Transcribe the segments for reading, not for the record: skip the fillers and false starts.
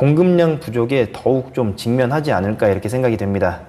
공급량 부족에 더욱 좀 직면하지 않을까 이렇게 생각이 됩니다.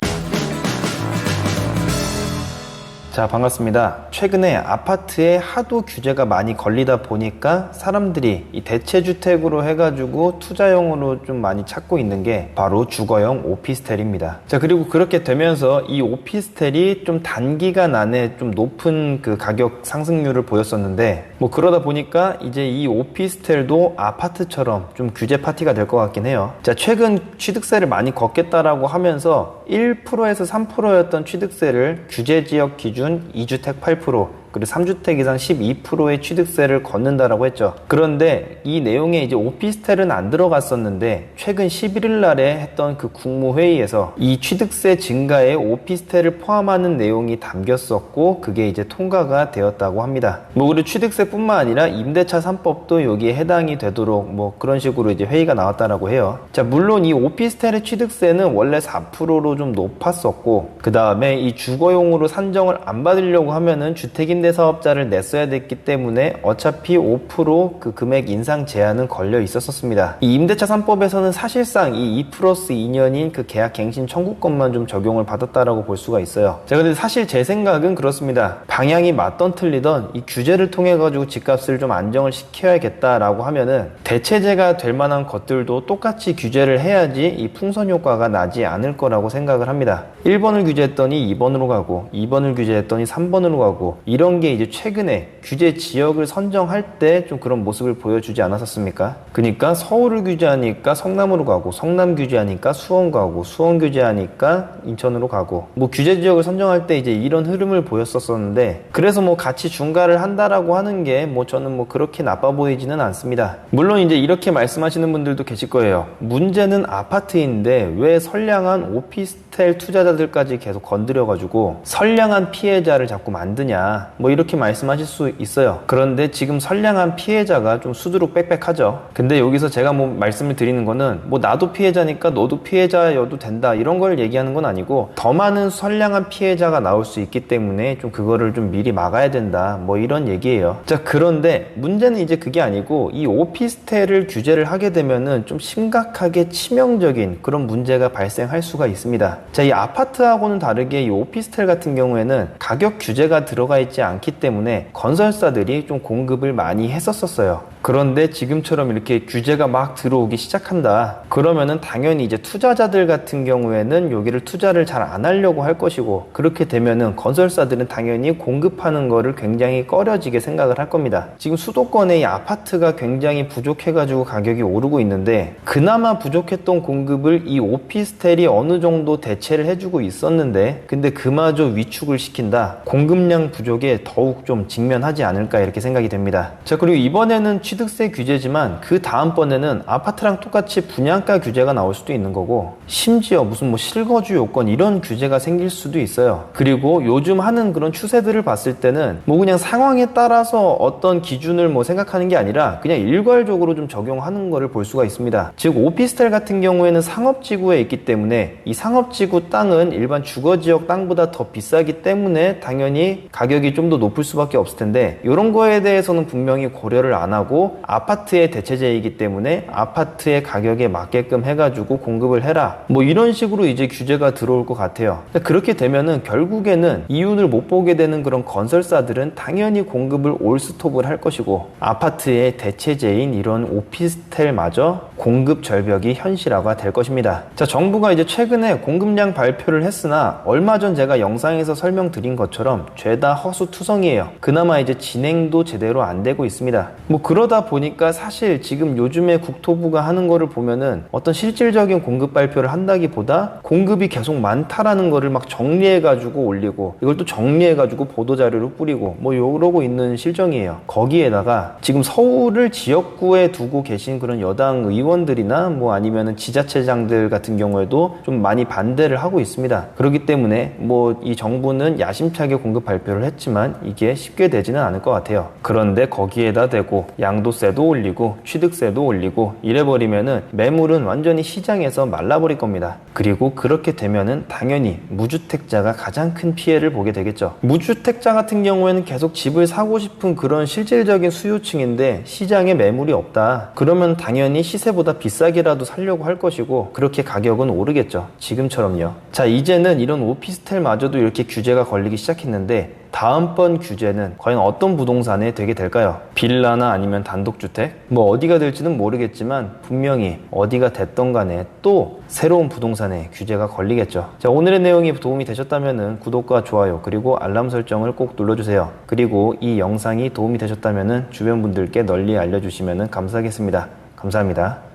자, 반갑습니다. 최근에 아파트에 하도 규제가 많이 걸리다 보니까 사람들이 이 대체주택으로 해가지고 투자용으로 좀 많이 찾고 있는 게 바로 주거용 오피스텔입니다. 자, 그리고 그렇게 되면서 이 오피스텔이 좀 단기간 안에 좀 높은 그 가격 상승률을 보였었는데, 뭐 그러다 보니까 이제 이 오피스텔도 아파트처럼 좀 규제 파티가 될 것 같긴 해요. 자, 최근 취득세를 많이 걷겠다라고 하면서 1%에서 3%였던 취득세를 규제지역 기준 2주택 8%, 그리고 3주택 이상 12%의 취득세를 걷는다라고 했죠. 그런데 이 내용에 이제 오피스텔은 안 들어갔었는데 최근 11일 날에 했던 그 국무회의에서 이 취득세 증가에 오피스텔을 포함하는 내용이 담겼었고 그게 이제 통과가 되었다고 합니다. 뭐 그리고 취득세뿐만 아니라 임대차 3법도 여기에 해당이 되도록 뭐 그런 식으로 이제 회의가 나왔다라고 해요. 자, 물론 이 오피스텔의 취득세는 원래 4%로 좀 높았었고 그 다음에 이 주거용으로 산정을 안 받으려고 하면은 주택임대사업자를 냈어야 됐기 때문에 어차피 5% 그 금액 인상 제한은 걸려 있었습니다. 이 임대차 3법에서는 사실상 이 2+2년인 그 계약 갱신 청구권만 좀 적용을 받았다라고 볼 수가 있어요. 자, 근데 사실 제 생각은 그렇습니다. 방향이 맞던 틀리던 이 규제를 통해 가지고 집값을 좀 안정을 시켜야겠다라고 하면은 대체제가 될 만한 것들도 똑같이 규제를 해야지 이 풍선 효과가 나지 않을 거라고 생각을 합니다. 1번을 규제했더니 2번으로 가고 2번을 규제했더니 3번으로 가고 이런 게 이제 최근에 규제 지역을 선정할 때 좀 그런 모습을 보여주지 않았었습니까? 그러니까 서울을 규제하니까 성남으로 가고 성남 규제하니까 수원 가고 수원 규제하니까 인천으로 가고 뭐 규제 지역을 선정할 때 이제 이런 흐름을 보였었는데 그래서 뭐 같이 중과를 한다라고 하는 게 뭐 저는 뭐 그렇게 나빠 보이지는 않습니다. 물론 이제 이렇게 말씀하시는 분들도 계실 거예요. 문제는 아파트인데 왜 선량한 오피스텔 투자자들까지 계속 건드려가지고 선량한 피해자를 자꾸 만드냐 뭐 이렇게 말씀하실 수 있어요. 그런데 지금 선량한 피해자가 좀 수두룩 빽빽하죠. 근데 여기서 제가 뭐 말씀을 드리는 거는 뭐 나도 피해자니까 너도 피해자여도 된다 이런 걸 얘기하는 건 아니고 더 많은 선량한 피해자가 나올 수 있기 때문에 좀 그거를 좀 미리 막아야 된다 뭐 이런 얘기예요. 자, 그런데 문제는 이제 그게 아니고 이 오피스텔을 규제를 하게 되면은 좀 심각하게 치명적인 그런 문제가 발생할 수가 있습니다. 자, 이 아파트하고는 다르게 이 오피스텔 같은 경우에는 가격 규제가 들어가 있지 않기 때문에 건설사들이 좀 공급을 많이 했었어요. 그런데 지금처럼 이렇게 규제가 막 들어오기 시작한다 그러면은 당연히 이제 투자자들 같은 경우에는 여기를 투자를 잘 안 하려고 할 것이고 그렇게 되면은 건설사들은 당연히 공급하는 거를 굉장히 꺼려지게 생각을 할 겁니다. 지금 수도권에 이 아파트가 굉장히 부족해 가지고 가격이 오르고 있는데 그나마 부족했던 공급을 이 오피스텔이 어느 정도 대체를 해주고 있었는데 근데 그마저 위축을 시킨다. 공급량 부족에 더욱 좀 직면하지 않을까 이렇게 생각이 됩니다. 자, 그리고 이번에는 취득세 규제지만 그 다음번에는 아파트랑 똑같이 분양가 규제가 나올 수도 있는 거고 심지어 무슨 뭐 실거주 요건 이런 규제가 생길 수도 있어요. 그리고 요즘 하는 그런 추세들을 봤을 때는 뭐 그냥 상황에 따라서 어떤 기준을 뭐 생각하는 게 아니라 그냥 일괄적으로 좀 적용하는 거를 볼 수가 있습니다. 즉 오피스텔 같은 경우에는 상업지구에 있기 때문에 이 상업지구 땅은 일반 주거지역 땅보다 더 비싸기 때문에 당연히 가격이 좀 더 높을 수밖에 없을 텐데 이런 거에 대해서는 분명히 고려를 안 하고 아파트의 대체제이기 때문에 아파트의 가격에 맞게끔 해가지고 공급을 해라 뭐 이런 식으로 이제 규제가 들어올 것 같아요. 그렇게 되면은 결국에는 이윤을 못 보게 되는 그런 건설사들은 당연히 공급을 올스톱을 할 것이고 아파트의 대체제인 이런 오피스텔마저 공급 절벽이 현실화가 될 것입니다. 자, 정부가 이제 최근에 공급량 발표를 했으나 얼마 전 제가 영상에서 설명드린 것처럼 죄다 허수투성이에요. 그나마 이제 진행도 제대로 안 되고 있습니다. 뭐 그러다 보니까 사실 지금 요즘에 국토부가 하는 거를 보면은 어떤 실질적인 공급 발표를 한다기보다 공급이 계속 많다라는 거를 막 정리해가지고 올리고 이걸 또 정리해가지고 보도자료로 뿌리고 뭐 이러고 있는 실정이에요. 거기에다가 지금 서울을 지역구에 두고 계신 그런 여당 의원들이나 뭐 아니면은 지자체장들 같은 경우에도 좀 많이 반대를 하고 있습니다. 그렇기 때문에 뭐 이 정부는 야심차게 공급 발표를 했지만 이게 쉽게 되지는 않을 것 같아요. 그런데 거기에다 대고 양도세도 올리고 취득세도 올리고 이래버리면은 매물은 완전히 시장에서 말라버릴 겁니다. 그리고 그렇게 되면은 당연히 무주택자가 가장 큰 피해를 보게 되겠죠. 무주택자 같은 경우에는 계속 집을 사고 싶은 그런 실질적인 수요층인데 시장에 매물이 없다. 그러면 당연히 시세보다 비싸게라도 살려고 할 것이고 그렇게 가격은 오르겠죠. 지금처럼요. 자, 이제는 이런 오피스텔마저도 이렇게 규제가 걸리기 시작했는데 다음번 규제는 과연 어떤 부동산에 되게 될까요? 빌라나 아니면 단독주택? 뭐 어디가 될지는 모르겠지만 분명히 어디가 됐던 간에 또 새로운 부동산에 규제가 걸리겠죠. 자, 오늘의 내용이 도움이 되셨다면 구독과 좋아요 그리고 알람 설정을 꼭 눌러주세요. 그리고 이 영상이 도움이 되셨다면 주변 분들께 널리 알려주시면 감사하겠습니다. 감사합니다.